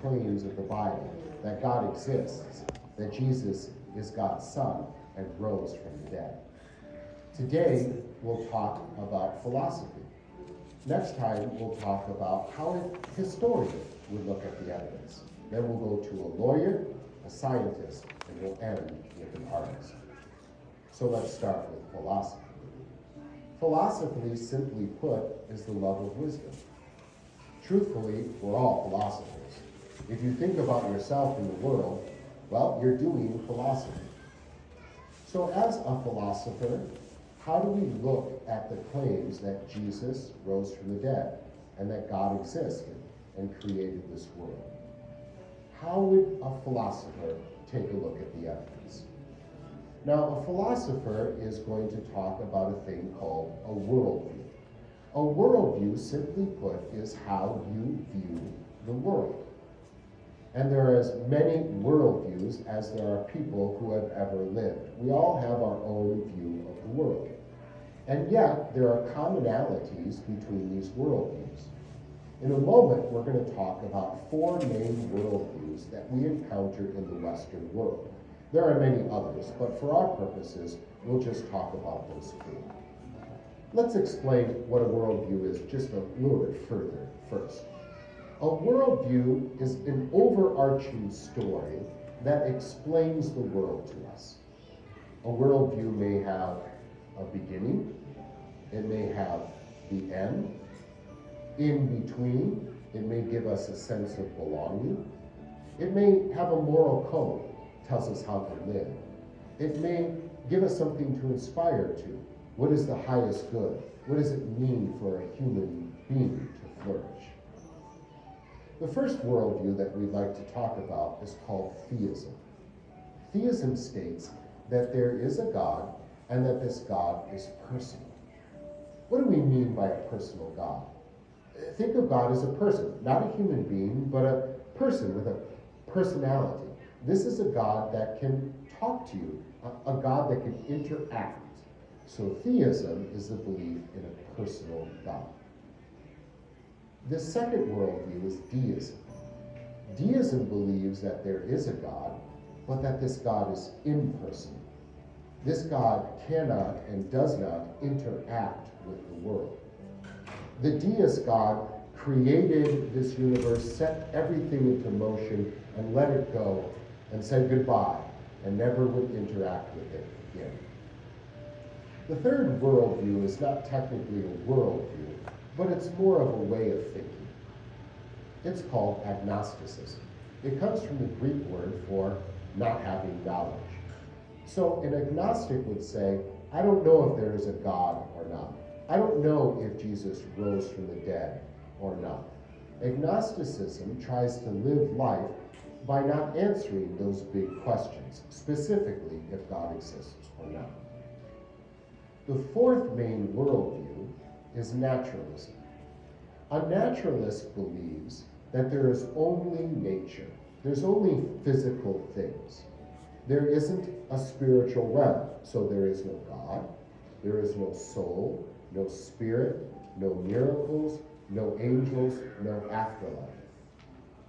claims of the Bible, that God exists, that Jesus is God's Son and rose from the dead. Today, we'll talk about philosophy. Next time, we'll talk about how a historian would look at the evidence. Then we'll go to a lawyer, a scientist, and we'll end with an artist. So let's start with philosophy. Philosophy, simply put, is the love of wisdom. Truthfully, we're all philosophers. If you think about yourself in the world, well, you're doing philosophy. So as a philosopher, how do we look at the claims that Jesus rose from the dead and that God existed and created this world? How would a philosopher take a look at the evidence? Now, a philosopher is going to talk about a thing called a worldview. A worldview, simply put, is how you view the world. And there are as many worldviews as there are people who have ever lived. We all have our own view of the world. And yet, there are commonalities between these worldviews. In a moment, we're going to talk about 4 main worldviews that we encounter in the Western world. There are many others, but for our purposes, we'll just talk about those 4. Let's explain what a worldview is just a little bit further first. A worldview is an overarching story that explains the world to us. A worldview may have a beginning, it may have the end, in between, it may give us a sense of belonging, it may have a moral code, tells us how to live, it may give us something to inspire to. What is the highest good? What does it mean for a human being to flourish? The first worldview that we'd like to talk about is called theism. Theism states that there is a God and that this God is personal. What do we mean by a personal God? Think of God as a person, not a human being, but a person with a personality. This is a God that can talk to you, a God that can interact. So theism is the belief in a personal God. The second worldview is deism. Deism believes that there is a God, but that this God is impersonal. This God cannot and does not interact with the world. The deist God created this universe, set everything into motion, and let it go, and said goodbye, and never would interact with it again. The third worldview is not technically a worldview, but it's more of a way of thinking. It's called agnosticism. It comes from the Greek word for not having knowledge. So an agnostic would say, I don't know if there is a God or not. I don't know if Jesus rose from the dead or not. Agnosticism tries to live life by not answering those big questions, specifically if God exists or not. The fourth main worldview is naturalism. A naturalist believes that there is only nature. There's only physical things. There isn't a spiritual realm, so there is no God, there is no soul, no spirit, no miracles, no angels, no afterlife.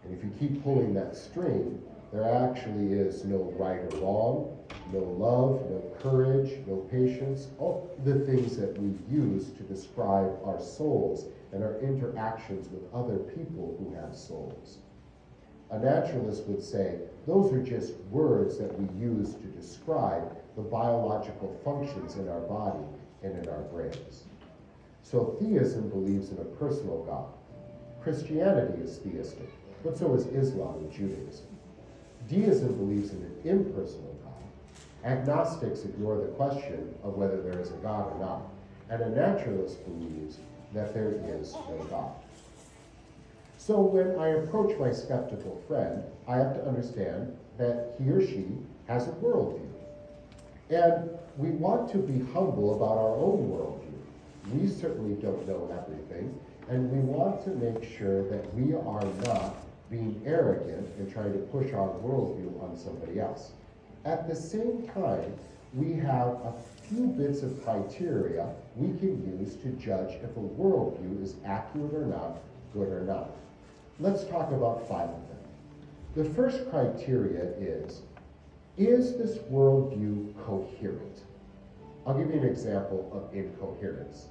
And if you keep pulling that string, there actually is no right or wrong, no love, no courage, no patience, all the things that we use to describe our souls and our interactions with other people who have souls. A naturalist would say, those are just words that we use to describe the biological functions in our body and in our brains. So theism believes in a personal God. Christianity is theistic, but so is Islam and Judaism. Deism believes in an impersonal God. Agnostics ignore the question of whether there is a God or not. And a naturalist believes that there is no God. So when I approach my skeptical friend, I have to understand that he or she has a worldview. And we want to be humble about our own worldview. We certainly don't know everything, and we want to make sure that we are not being arrogant and trying to push our worldview on somebody else. At the same time, we have a few bits of criteria we can use to judge if a worldview is accurate or not, good or not. Let's talk about 5 of them. The first criteria is this worldview coherent? I'll give you an example of incoherence.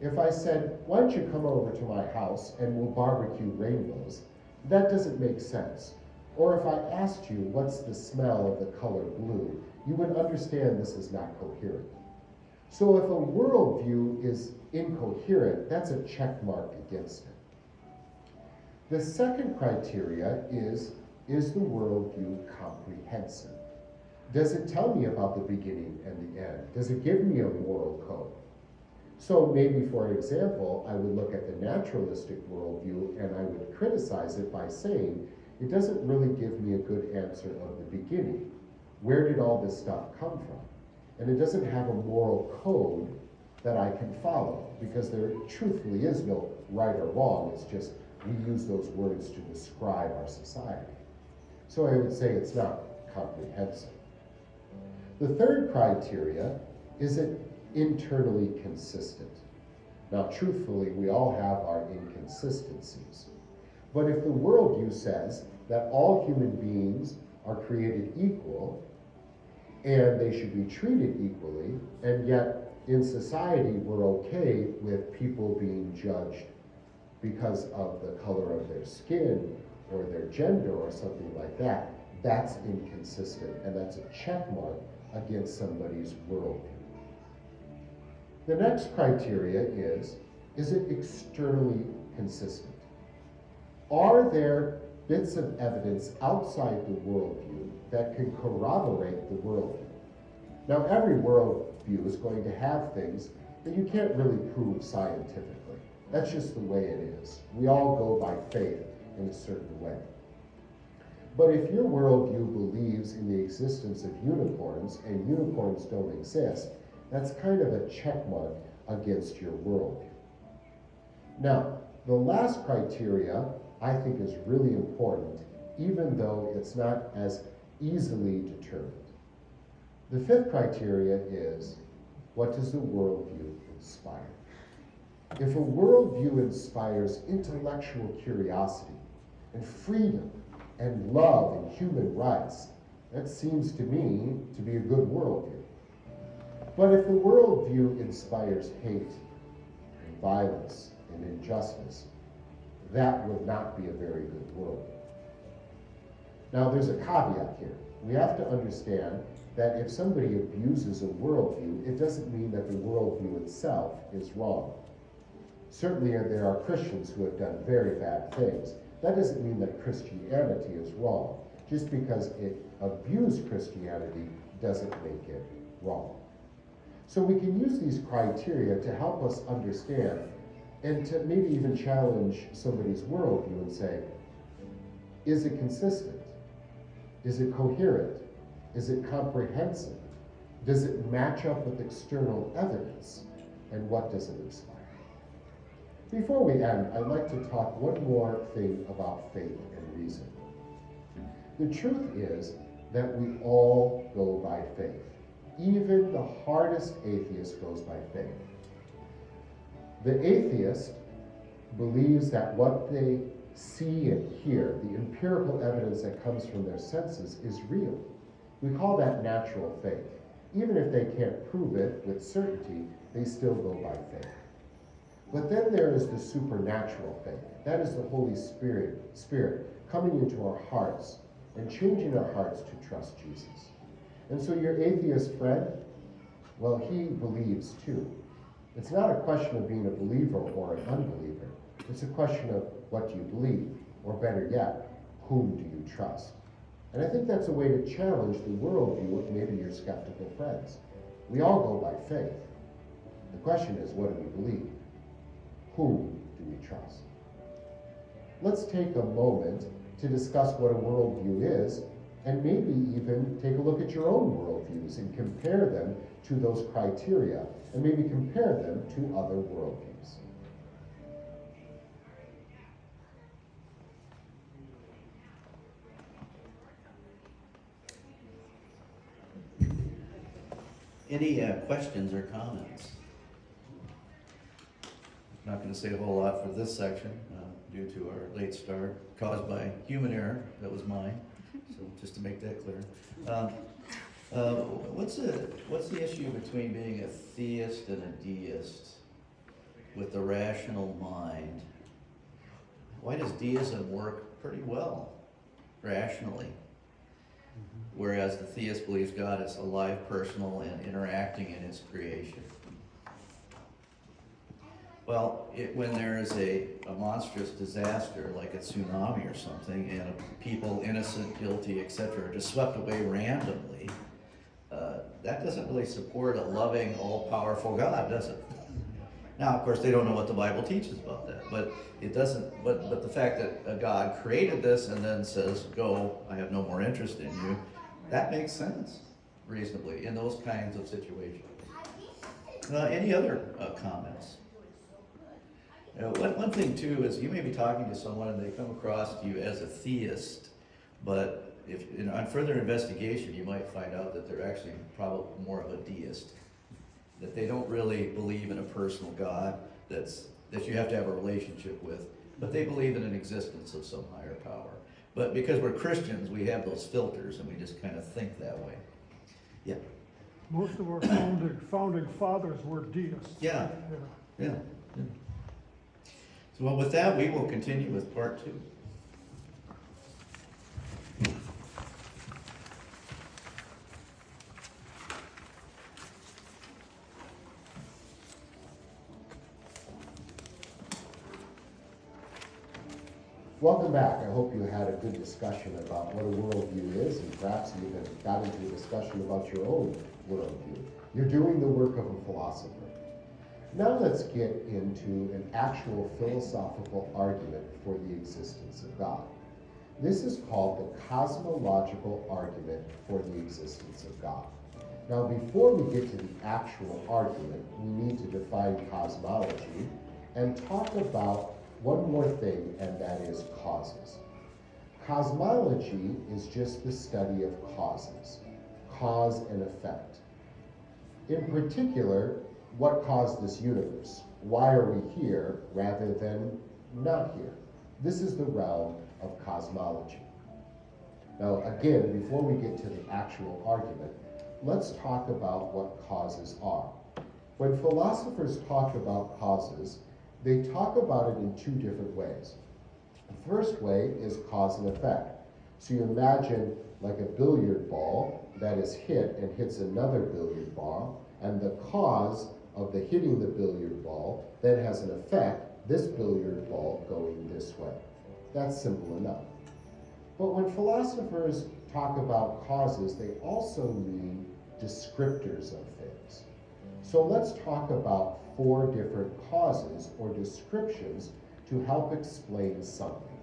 If I said, why don't you come over to my house and we'll barbecue rainbows, that doesn't make sense. Or if I asked you, what's the smell of the color blue, you would understand this is not coherent. So if a worldview is incoherent, that's a check mark against it. The second criteria is the worldview comprehensive? Does it tell me about the beginning and the end? Does it give me a moral code? So maybe, for example, I would look at the naturalistic worldview and I would criticize it by saying, it doesn't really give me a good answer of the beginning. Where did all this stuff come from? And it doesn't have a moral code that I can follow, because there truthfully is no right or wrong. It's just we use those words to describe our society. So I would say it's not comprehensive. The third criteria is it internally consistent. Now, truthfully, we all have our inconsistencies. But if the worldview says that all human beings are created equal and they should be treated equally, and yet in society we're okay with people being judged because of the color of their skin or their gender or something like that, that's inconsistent, and that's a check mark against somebody's worldview. The next criteria is it externally consistent? Are there bits of evidence outside the worldview that can corroborate the worldview? Now, every worldview is going to have things that you can't really prove scientifically. That's just the way it is. We all go by faith in a certain way. But if your worldview believes in the existence of unicorns and unicorns don't exist, that's kind of a check mark against your worldview. Now, the last criteria I think is really important, even though it's not as easily determined. The fifth criteria is, what does the worldview inspire? If a worldview inspires intellectual curiosity and freedom and love and human rights, that seems to me to be a good worldview. But if the worldview inspires hate and violence and injustice, that would not be a very good worldview. Now, there's a caveat here. We have to understand that if somebody abuses a worldview, it doesn't mean that the worldview itself is wrong. Certainly there are Christians who have done very bad things. That doesn't mean that Christianity is wrong. Just because it abused Christianity doesn't make it wrong. So we can use these criteria to help us understand and to maybe even challenge somebody's worldview and say, is it consistent? Is it coherent? Is it comprehensive? Does it match up with external evidence? And what does it inspire? Before we end, I'd like to talk one more thing about faith and reason. The truth is that we all go by faith. Even the hardest atheist goes by faith. The atheist believes that what they see and hear, the empirical evidence that comes from their senses, is real. We call that natural faith. Even if they can't prove it with certainty, they still go by faith. But then there is the supernatural faith. That is the Holy Spirit coming into our hearts and changing our hearts to trust Jesus. And so your atheist friend, well, he believes too. It's not a question of being a believer or an unbeliever. It's a question of what do you believe, or better yet, whom do you trust? And I think that's a way to challenge the worldview of maybe your skeptical friends. We all go by faith. The question is, what do we believe? Whom do we trust? Let's take a moment to discuss what a worldview is, and maybe even take a look at your own worldviews and compare them to those criteria, and maybe compare them to other worldviews. Any questions or comments? Not going to say a whole lot for this section due to our late start caused by human error that was was mine, so just to make that clear. What's the issue between being a theist and a deist with the rational mind? Why does deism work pretty well, rationally? Whereas the theist believes God is alive, personal, and interacting in his creation. Well, when there is a monstrous disaster, like a tsunami or something, and people, innocent, guilty, etc., are just swept away randomly, that doesn't really support a loving, all-powerful God, does it? Now, of course, they don't know what the Bible teaches about that, but it doesn't. But the fact that a God created this and then says, "Go, I have no more interest in you," that makes sense, reasonably, in those kinds of situations. Any other comments? One thing too is you may be talking to someone and they come across to you as a theist, but if on further investigation you might find out that they're actually probably more of a deist, that they don't really believe in a personal God that you have to have a relationship with, but they believe in an existence of some higher power. But because we're Christians, we have those filters and we just kind of think that way. Yeah. Most of our founding fathers were deists. Yeah. So well, with that, we will continue with part 2. Welcome back. I hope you had a good discussion about what a worldview is, and perhaps you even got into a discussion about your own worldview. You're doing the work of a philosopher. Now let's get into an actual philosophical argument for the existence of God. This is called the cosmological argument for the existence of God. Now, before we get to the actual argument, we need to define cosmology and talk about one more thing, and that is causes. Cosmology is just the study of causes, cause and effect. In particular, what caused this universe? Why are we here rather than not here? This is the realm of cosmology. Now, again, before we get to the actual argument, let's talk about what causes are. When philosophers talk about causes, they talk about it in 2 different ways. The first way is cause and effect. So you imagine like a billiard ball that is hit and hits another billiard ball, and the cause of the hitting the billiard ball then has an effect, this billiard ball going this way. That's simple enough. But when philosophers talk about causes, they also mean descriptors of things. So let's talk about 4 different causes or descriptions to help explain something.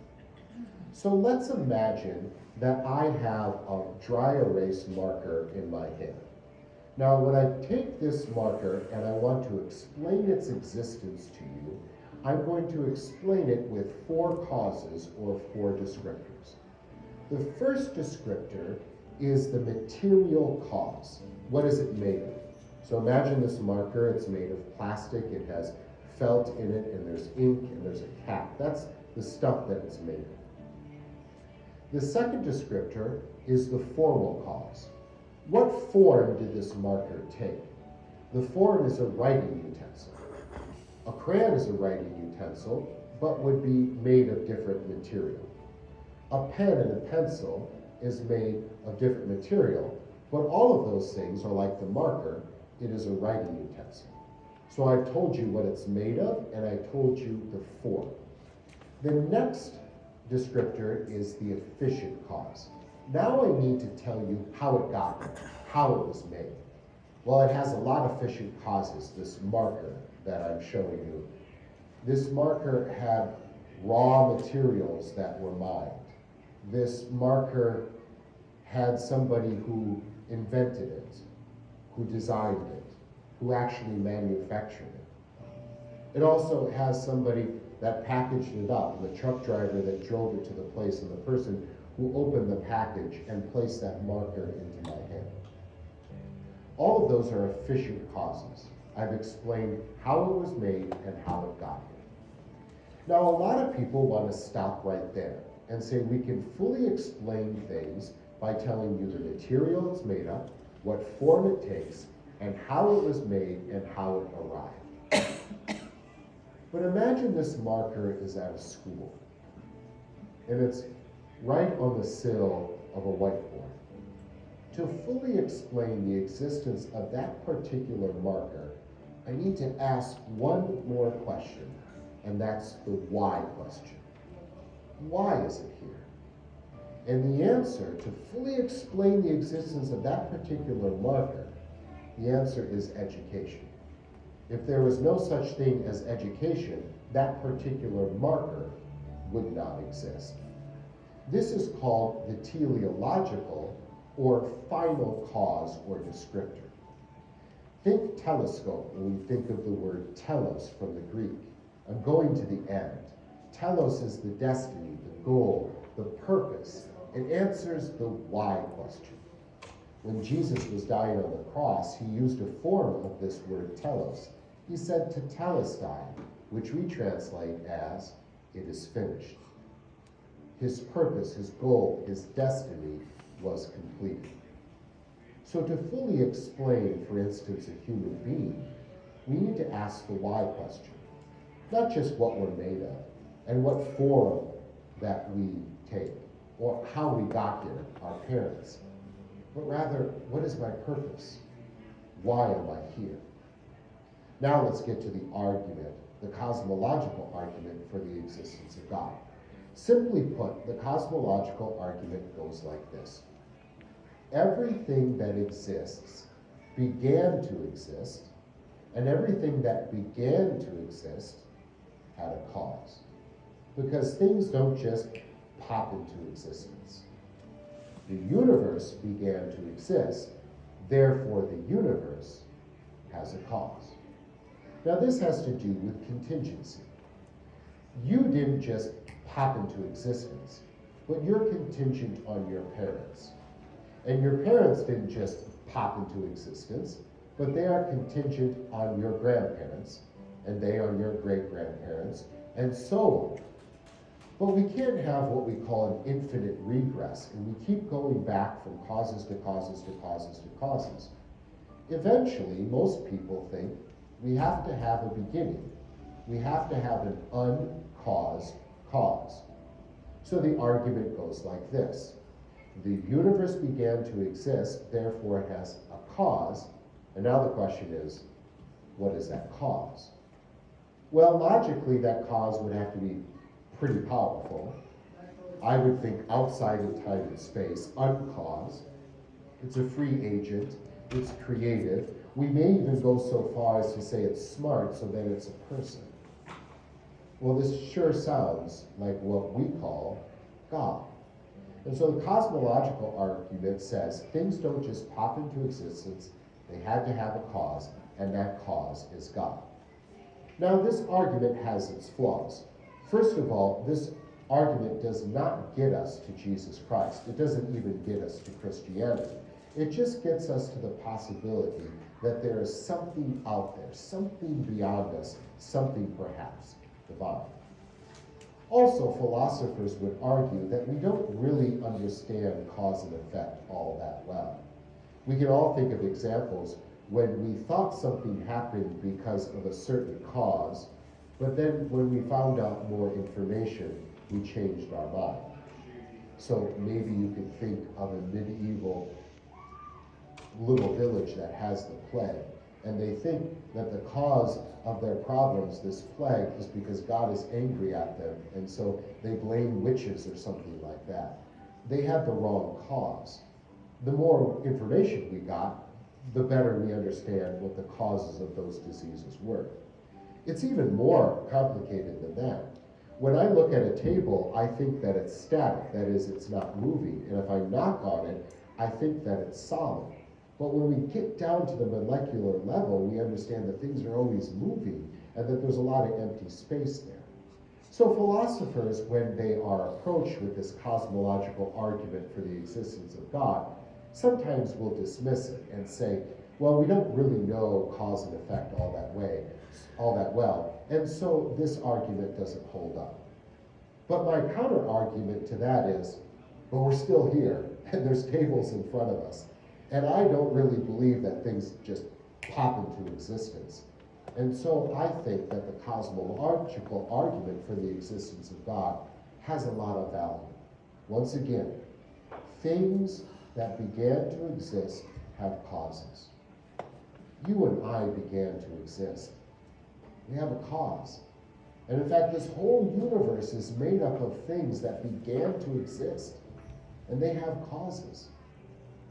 So let's imagine that I have a dry erase marker in my hand. Now, when I take this marker and I want to explain its existence to you, I'm going to explain it with 4 causes or 4 descriptors. The first descriptor is the material cause. What is it made of? So imagine this marker, it's made of plastic, it has felt in it, and there's ink, and there's a cap. That's the stuff that it's made of. The second descriptor is the formal cause. What form did this marker take? The form is a writing utensil. A crayon is a writing utensil, but would be made of different material. A pen and a pencil is made of different material, but all of those things are like the marker. It is a writing utensil. So I've told you what it's made of, and I told you the form. The next descriptor is the efficient cause. Now I need to tell you how it got there, how it was made. Well, it has a lot of efficient causes, this marker that I'm showing you. This marker had raw materials that were mined. This marker had somebody who invented it, who designed it, who actually manufactured it. It also has somebody that packaged it up, the truck driver that drove it to the place, and the person who opened the package and placed that marker into my hand. All of those are efficient causes. I've explained how it was made and how it got here. Now, a lot of people want to stop right there. and say we can fully explain things by telling you the material it's made of, what form it takes, and how it was made and how it arrived. But imagine this marker is at a school, and it's right on the sill of a whiteboard. To fully explain the existence of that particular marker, I need to ask one more question, and that's the why question. Why is it here? And the answer, to fully explain the existence of that particular marker, the answer is education. If there was no such thing as education, that particular marker would not exist. This is called the teleological or final cause or descriptor. Think telescope when we think of the word telos from the Greek. I'm going to the end. Telos is the destiny, the goal, the purpose. It answers the why question. When Jesus was dying on the cross, he used a form of this word telos. He said tetelestai, which we translate as, it is finished. His purpose, his goal, his destiny was completed. So to fully explain, for instance, a human being, we need to ask the why question. Not just what we're made of, and what form that we take, or how we got here, our parents, but rather, what is my purpose? Why am I here? Now let's get to the argument, the cosmological argument for the existence of God. Simply put, the cosmological argument goes like this. Everything that exists began to exist, and everything that began to exist had a cause. Because things don't just pop into existence. The universe began to exist, therefore the universe has a cause. Now this has to do with contingency. You didn't just pop into existence, but you're contingent on your parents. And your parents didn't just pop into existence, but they are contingent on your grandparents, and they on your great-grandparents, and so on. But we can't have what we call an infinite regress, and we keep going back from causes to causes to causes to causes. Eventually, most people think we have to have a beginning. We have to have an uncaused cause. So the argument goes like this. The universe began to exist, therefore it has a cause, and now the question is, what is that cause? Well, logically, that cause would have to be pretty powerful. I would think outside of time and space, uncaused. It's a free agent. It's creative. We may even go so far as to say it's smart, so that it's a person. Well, this sure sounds like what we call God. And so the cosmological argument says things don't just pop into existence. They had to have a cause, and that cause is God. Now, this argument has its flaws. First of all, this argument does not get us to Jesus Christ. It doesn't even get us to Christianity. It just gets us to the possibility that there is something out there, something beyond us, something perhaps divine. Also, philosophers would argue that we don't really understand cause and effect all that well. We can all think of examples when we thought something happened because of a certain cause, but then when we found out more information, we changed our mind. So maybe you could think of a medieval little village that has the plague, and they think that the cause of their problems, this plague, is because God is angry at them, and so they blame witches or something like that. They had the wrong cause. The more information we got, the better we understand what the causes of those diseases were. It's even more complicated than that. When I look at a table, I think that it's static, that is, it's not moving, and if I knock on it, I think that it's solid. But when we get down to the molecular level, we understand that things are always moving and that there's a lot of empty space there. So philosophers, when they are approached with this cosmological argument for the existence of God, sometimes will dismiss it and say, well, we don't really know cause and effect all that well, and so this argument doesn't hold up. But my counter argument to that is, but we're still here, and there's tables in front of us. And I don't really believe that things just pop into existence. And so I think that the cosmological argument for the existence of God has a lot of value. Once again, things that began to exist have causes. You and I began to exist. We have a cause. And in fact, this whole universe is made up of things that began to exist. And they have causes.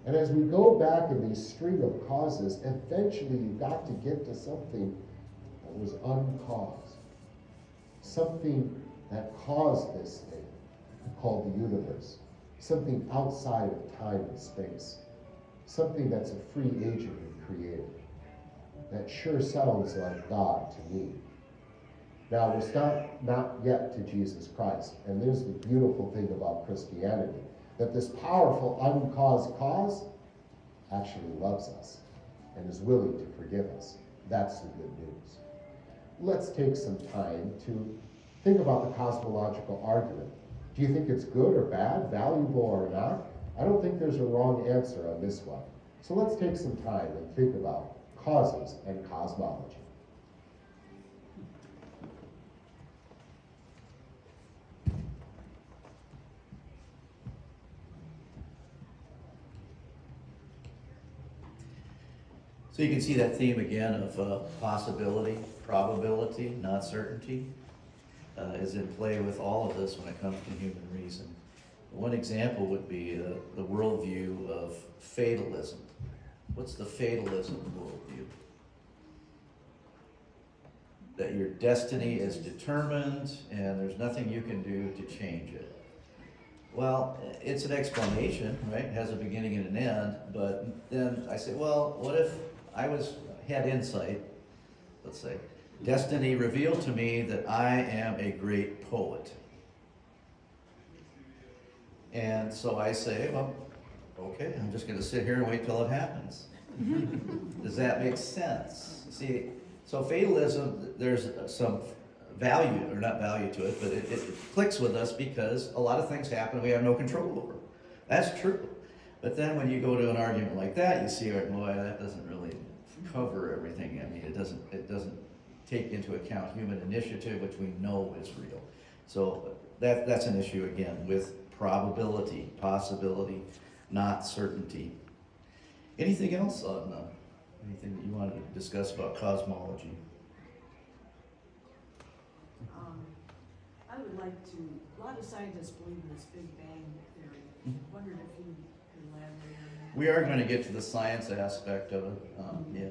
And as we go back in these string of causes, eventually you've got to get to something that was uncaused. Something that caused this thing, called the universe. Something outside of time and space. Something that's a free agent and creator. That sure sounds like God to me. Now, we're not yet to Jesus Christ. And there's the beautiful thing about Christianity, that this powerful, uncaused cause actually loves us and is willing to forgive us. That's the good news. Let's take some time to think about the cosmological argument. Do you think it's good or bad, valuable or not? I don't think there's a wrong answer on this one. So let's take some time and think about causes and cosmology. So you can see that theme again of possibility, probability, not certainty, is in play with all of this when it comes to human reason. One example would be the worldview of fatalism. What's the fatalism worldview? That your destiny is determined and there's nothing you can do to change it. Well, it's an explanation, right? It has a beginning and an end, but then I say, well, what if I had insight, let's say, destiny revealed to me that I am a great poet. And so I say, well, okay, I'm just going to sit here and wait till it happens. Does that make sense? See, so fatalism, there's some value, or not value to it, but it clicks with us because a lot of things happen we have no control over. That's true. But then when you go to an argument like that, you see, boy, that doesn't really cover everything. I mean, it doesn't take into account human initiative, which we know is real. So that's an issue again with probability, possibility, not certainty. Anything else on anything that you want to discuss about cosmology? I would like to, a lot of scientists believe in this Big Bang theory. Wondered if you could elaborate on that. We are going to get to the science aspect of it, yeah.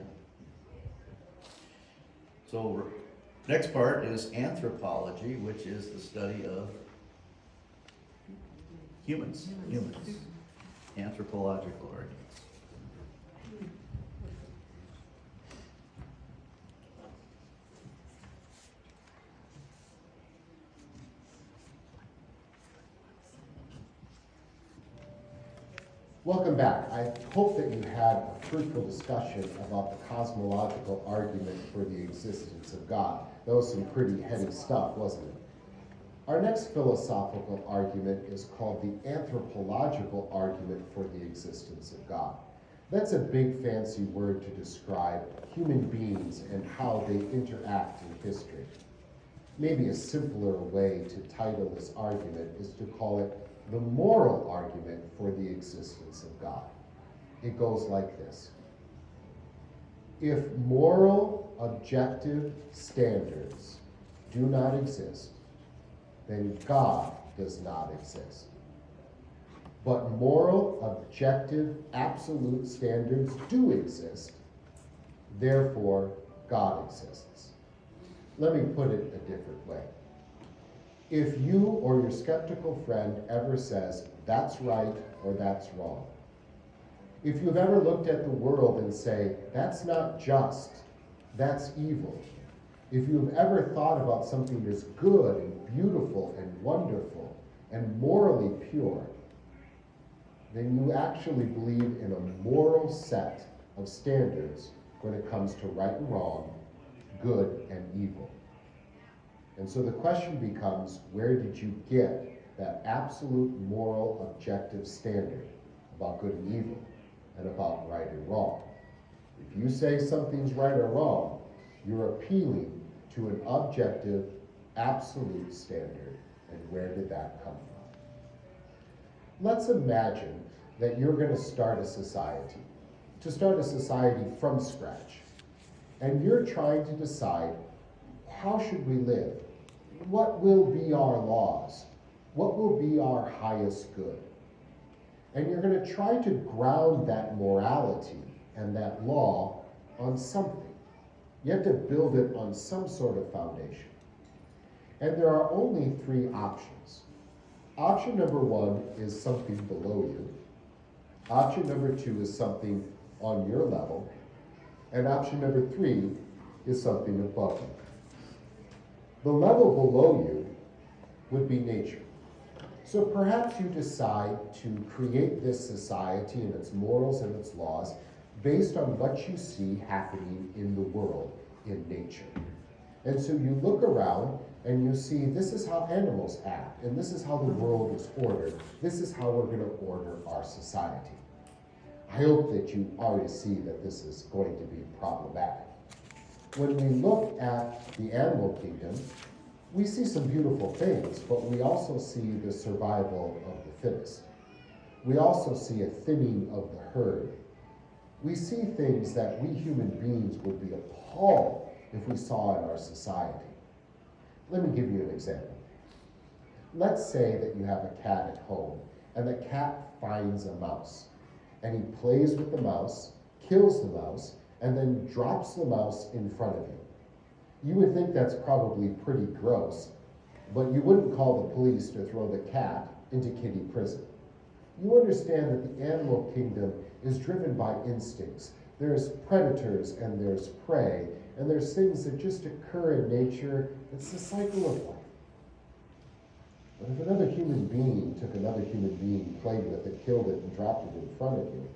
So next part is anthropology, which is the study of humans. Anthropological arguments. Welcome back. I hope that you had a fruitful discussion about the cosmological argument for the existence of God. That was some pretty heady stuff, wasn't it? Our next philosophical argument is called the anthropological argument for the existence of God. That's a big fancy word to describe human beings and how they interact in history. Maybe a simpler way to title this argument is to call it the moral argument for the existence of God. It goes like this. If moral, objective standards do not exist, then God does not exist. But moral, objective, absolute standards do exist, therefore God exists. Let me put it a different way. If you or your skeptical friend ever says, that's right or that's wrong, if you've ever looked at the world and say, that's not just, that's evil, if you've ever thought about something as good and beautiful and wonderful and morally pure, then you actually believe in a moral set of standards when it comes to right and wrong, good and evil. And so the question becomes, where did you get that absolute moral objective standard about good and evil and about right and wrong? If you say something's right or wrong, you're appealing to an objective, absolute standard. And where did that come from? Let's imagine that you're going to start a society from scratch. And you're trying to decide, how should we live? What will be our laws? What will be our highest good? And you're going to try to ground that morality and that law on something. You have to build it on some sort of foundation. And there are only three options. Option number one is something below you. Option number two is something on your level. And option number three is something above you. The level below you would be nature. So perhaps you decide to create this society and its morals and its laws based on what you see happening in the world, in nature. And so you look around and you see this is how animals act, and this is how the world is ordered. This is how we're going to order our society. I hope that you already see that this is going to be problematic. When we look at the animal kingdom, we see some beautiful things, but we also see the survival of the fittest. We also see a thinning of the herd. We see things that we human beings would be appalled if we saw in our society. Let me give you an example. Let's say that you have a cat at home, and the cat finds a mouse, and he plays with the mouse, kills the mouse, and then drops the mouse in front of you. You would think that's probably pretty gross, but you wouldn't call the police to throw the cat into kitty prison. You understand that the animal kingdom is driven by instincts. There's predators and there's prey, and there's things that just occur in nature. It's the cycle of life. But if another human being took another human being, played with it, killed it, and dropped it in front of you,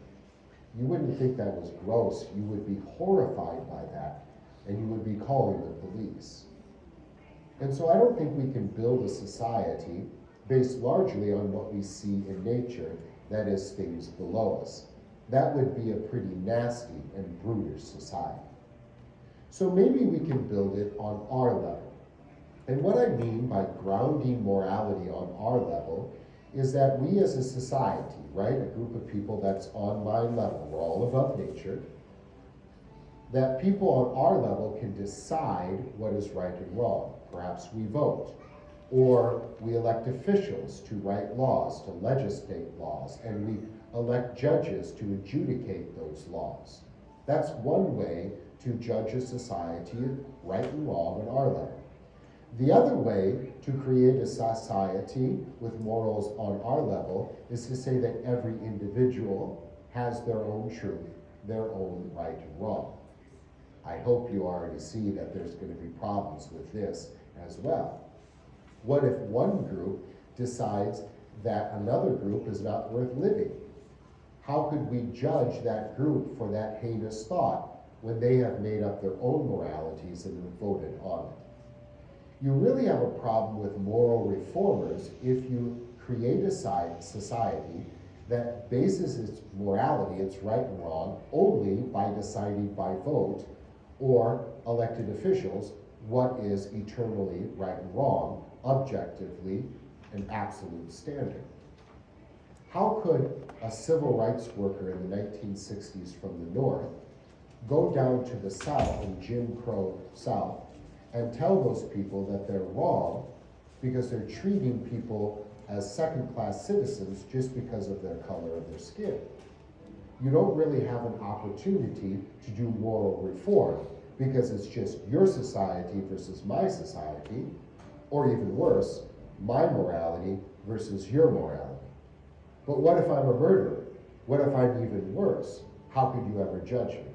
you wouldn't think that was gross. You would be horrified by that, and you would be calling the police. And so I don't think we can build a society based largely on what we see in nature, that is, things below us. That would be a pretty nasty and brutish society. So maybe we can build it on our level. And what I mean by grounding morality on our level is that we as a society, right, a group of people that's on my level, we're all above nature, that people on our level can decide what is right and wrong. Perhaps we vote, or we elect officials to write laws, to legislate laws, and we elect judges to adjudicate those laws. That's one way to judge a society, right and wrong, on our level. The other way to create a society with morals on our level is to say that every individual has their own truth, their own right and wrong. I hope you already see that there's going to be problems with this as well. What if one group decides that another group is not worth living? How could we judge that group for that heinous thought when they have made up their own moralities and have voted on it? You really have a problem with moral reformers if you create a society that bases its morality, its right and wrong, only by deciding by vote or elected officials what is eternally right and wrong, objectively an absolute standard. How could a civil rights worker in the 1960s from the North go down to the South, in Jim Crow South, and tell those people that they're wrong because they're treating people as second-class citizens just because of their color of their skin? You don't really have an opportunity to do moral reform because it's just your society versus my society, or even worse, my morality versus your morality. But what if I'm a murderer? What if I'm even worse? How could you ever judge me?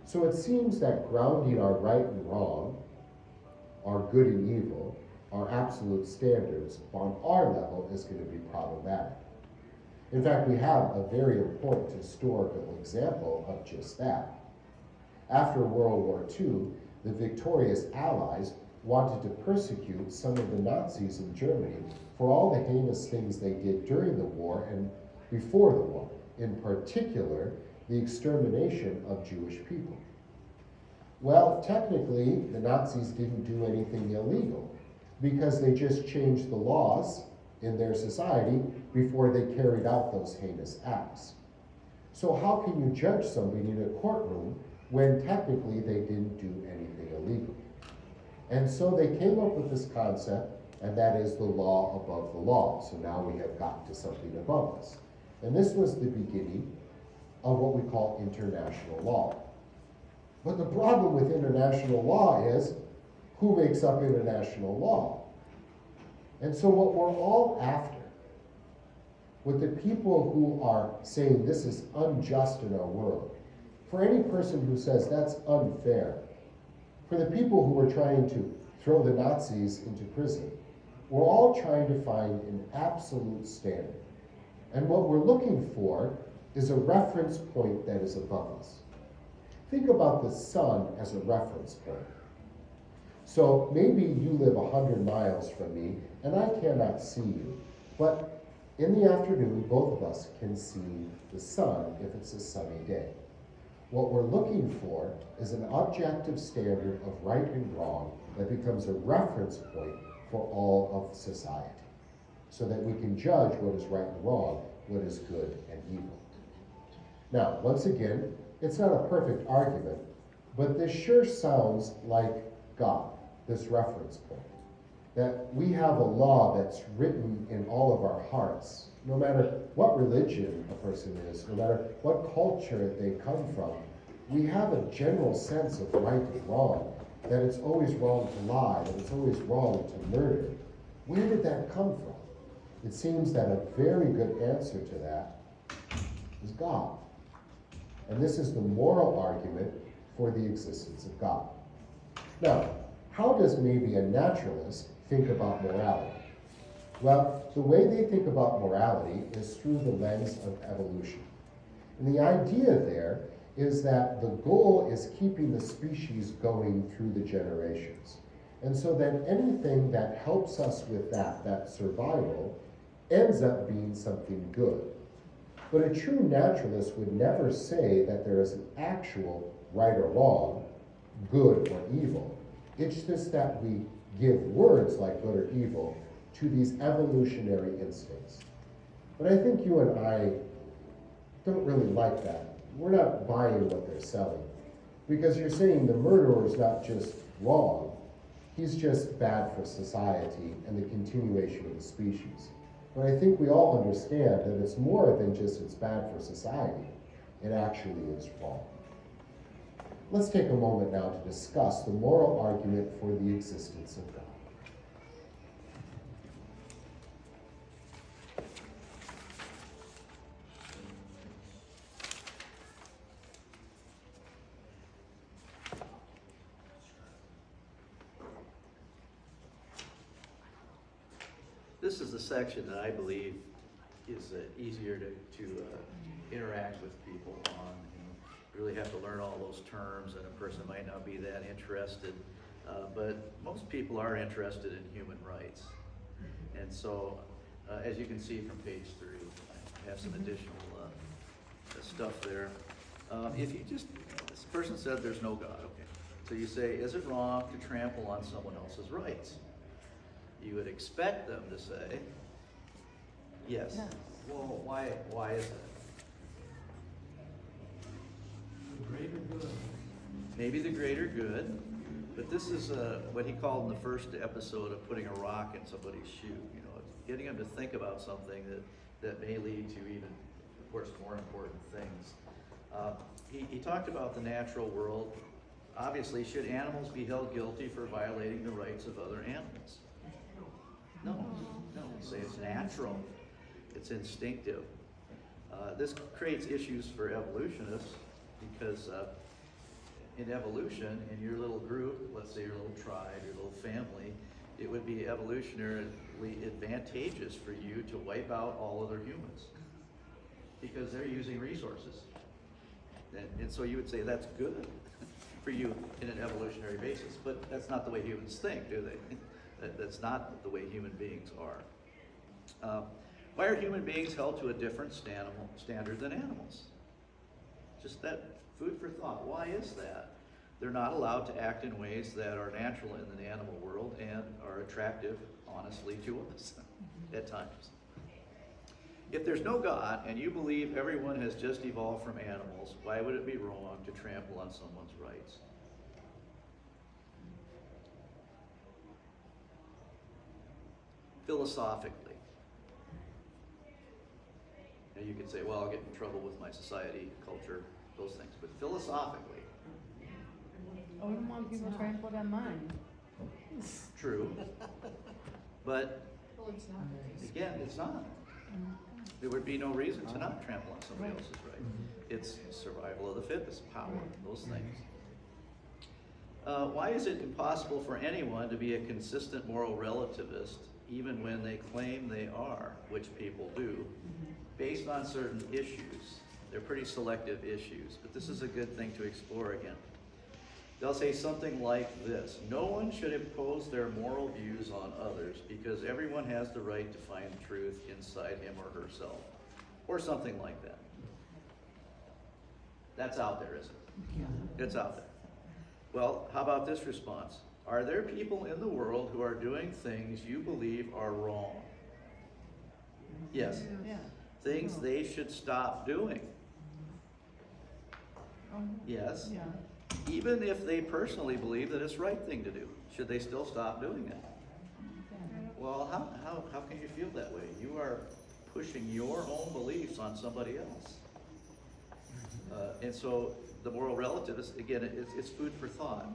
So it seems that grounding our right and wrong, our good and evil, our absolute standards on our level is going to be problematic. In fact, we have a very important historical example of just that. After World War II, the victorious Allies wanted to persecute some of the Nazis in Germany for all the heinous things they did during the war and before the war, in particular, the extermination of Jewish people. Well, technically, the Nazis didn't do anything illegal because they just changed the laws in their society before they carried out those heinous acts. So how can you judge somebody in a courtroom when technically they didn't do anything illegal? And so they came up with this concept, and that is the law above the law. So now we have gotten to something above us. And this was the beginning of what we call international law. But the problem with international law is, who makes up international law? And so what we're all after, with the people who are saying this is unjust in our world, for any person who says that's unfair, for the people who are trying to throw the Nazis into prison, we're all trying to find an absolute standard. And what we're looking for is a reference point that is above us. Think about the sun as a reference point. So maybe you live 100 miles from me and I cannot see you, but in the afternoon, both of us can see the sun if it's a sunny day. What we're looking for is an objective standard of right and wrong that becomes a reference point for all of society, so that we can judge what is right and wrong, what is good and evil. Now, once again, it's not a perfect argument, but this sure sounds like God, this reference point. That we have a law that's written in all of our hearts, no matter what religion a person is, no matter what culture they come from, we have a general sense of right and wrong, that it's always wrong to lie, that it's always wrong to murder. Where did that come from? It seems that a very good answer to that is God. And this is the moral argument for the existence of God. Now, how does maybe a naturalist think about morality? Well, the way they think about morality is through the lens of evolution. And the idea there is that the goal is keeping the species going through the generations. And so that anything that helps us with that survival, ends up being something good. But a true naturalist would never say that there is an actual right or wrong, good or evil. It's just that we give words like good or evil to these evolutionary instincts. But I think you and I don't really like that. We're not buying what they're selling. Because you're saying the murderer is not just wrong, he's just bad for society and the continuation of the species. But I think we all understand that it's more than just it's bad for society. It actually is wrong. Let's take a moment now to discuss the moral argument for the existence of God. This is the section that I believe is easier to interact with people on. You really have to learn all those terms, and a person might not be that interested. But most people are interested in human rights. And so, as you can see from page 3, I have some additional stuff there. If you just, this person said there's no God, okay. So you say, is it wrong to trample on someone else's rights? You would expect them to say, yes. No. Well, why is that? The greater good. Maybe the greater good, but this is what he called in the first episode of putting a rock in somebody's shoe. You know, getting them to think about something that may lead to even, of course, more important things. He talked about the natural world. Obviously, should animals be held guilty for violating the rights of other animals? No. Say it's natural. It's instinctive. This creates issues for evolutionists because in evolution, in your little group, let's say your little tribe, your little family, it would be evolutionarily advantageous for you to wipe out all other humans because they're using resources. And so you would say that's good. for you in an evolutionary basis. But that's not the way humans think, do they? That's not the way human beings are. Why are human beings held to a different standard than animals? Just that food for thought. Why is that? They're not allowed to act in ways that are natural in the animal world and are attractive, honestly, to us at times. If there's no God and you believe everyone has just evolved from animals, why would it be wrong to trample on someone's rights? Philosophically. Now you could say, well, I'll get in trouble with my society, culture, those things. But philosophically, I wouldn't want people trampled on mine. true. But Well, it's not. again, it's not. There would be no reason to not trample on somebody else's right. It's survival of the fittest, power, those things. Why is it impossible for anyone to be a consistent moral relativist even when they claim they are, which people do, based on certain issues? They're pretty selective issues, but this is a good thing to explore again. They'll say something like this: no one should impose their moral views on others because everyone has the right to find truth inside him or herself. Or something like that. That's out there, isn't it? It's out there. Well, how about this response? Are there people in the world who are doing things you believe are wrong? Yes. Yeah. Things they should stop doing. Yes. Yeah. Even if they personally believe that it's the right thing to do, should they still stop doing it? Well, how can you feel that way? You are pushing your own beliefs on somebody else. And so the moral relativist, again, it's food for thought.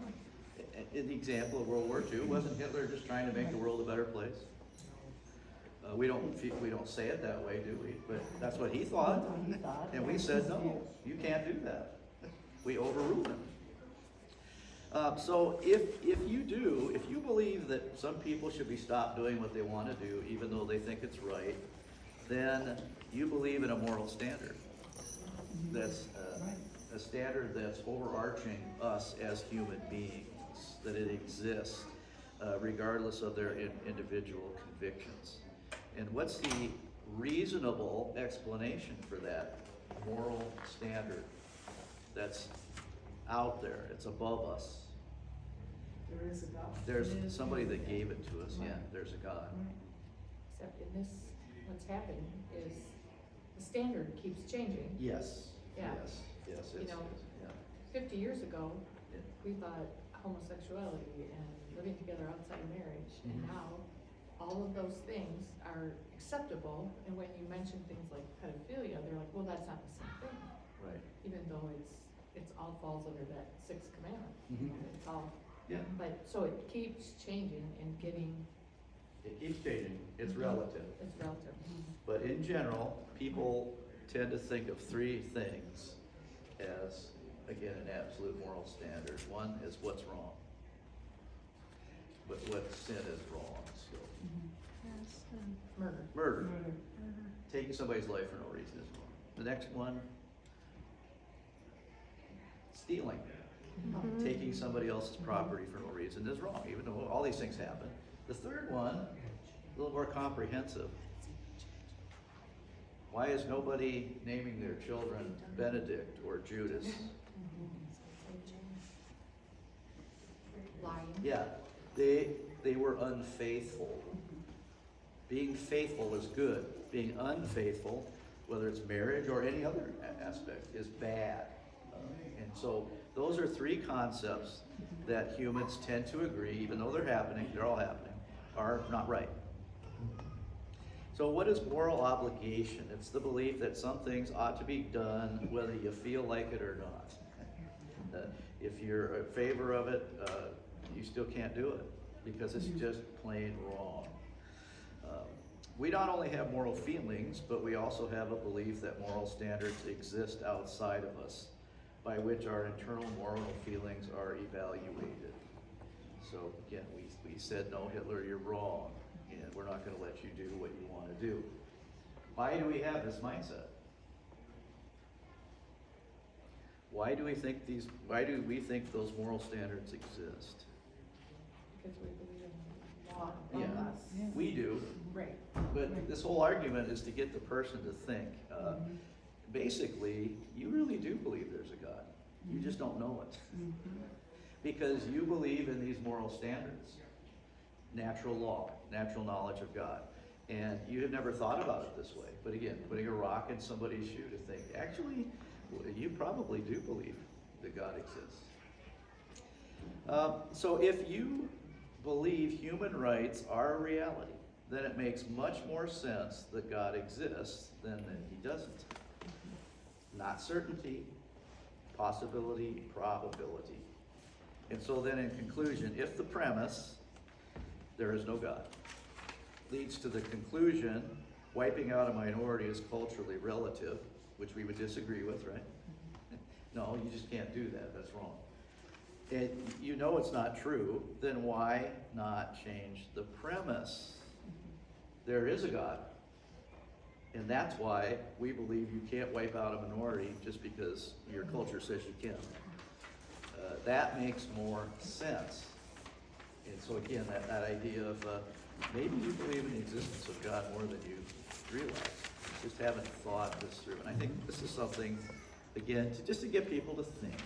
In the example of World War II, wasn't Hitler just trying to make the world a better place? We don't say it that way, do we? But that's what he thought. And we said, no, you can't do that. We overruled him. So if you believe that some people should be stopped doing what they want to do, even though they think it's right, then you believe in a moral standard. That's a standard that's overarching us as human beings, that it exists regardless of their individual convictions. And what's the reasonable explanation for that moral standard that's out there? It's above us. There is a God. There's somebody that gave it to us. Yeah, there's a God. Except in this, what's happening is the standard keeps changing. Yes. Yeah. Yes. You It's, know, yeah. 50 years ago, Yeah. we thought homosexuality and living together outside of marriage, and Mhm. now all of those things are acceptable. And when you mention things like pedophilia, they're like, well, that's not the same thing, Right. even though it's all falls under that sixth commandment. Mhm. It's all, Yeah. but so it keeps changing and getting, It keeps changing. It's Mhm. relative. it's relative. But in general, people tend to think of three things as, again, an absolute moral standard. One is what's wrong. What sin is wrong still. Murder. Murder. Taking somebody's life for no reason is wrong. The next one, stealing. Taking somebody else's property for no reason is wrong, even though all these things happen. The third one, a little more comprehensive. Why is nobody naming their children Benedict or Judas? Lying. Yeah, they were unfaithful. Being faithful is good. Being unfaithful, whether it's marriage or any other aspect, is bad. And so those are three concepts that humans tend to agree, even though they're all happening, are not right. So what is moral obligation? It's the belief that some things ought to be done whether you feel like it or not. If you're in favor of it, you still can't do it because it's just plain wrong. We not only have moral feelings, but we also have a belief that moral standards exist outside of us, by which our internal moral feelings are evaluated. So again, we said, no, Hitler, you're wrong, and we're not going to let you do what you want to do. Why do we have this mindset? Why do we think those moral standards exist? Because we believe in law Yeah. above us. We do, Right. but this whole argument is to get the person to think. Basically, you really do believe there's a God. You just don't know it. Because you believe in these moral standards, natural law, natural knowledge of God. And you have never thought about it this way. But again, putting a rock in somebody's shoe to think, actually, you probably do believe that God exists. So if you believe human rights are a reality, then it makes much more sense that God exists than that he doesn't. Not certainty, possibility, probability. And so then in conclusion, if the premise, there is no God, leads to the conclusion, wiping out a minority is culturally relative, which we would disagree with, right? No, you just can't do that, that's wrong. And you know it's not true, then why not change the premise? There is a God. And that's why we believe you can't wipe out a minority just because your culture says you can. That makes more sense. And so again, that idea of maybe you believe in the existence of God more than you realize. You just haven't thought this through. And I think this is something, again, just to get people to think.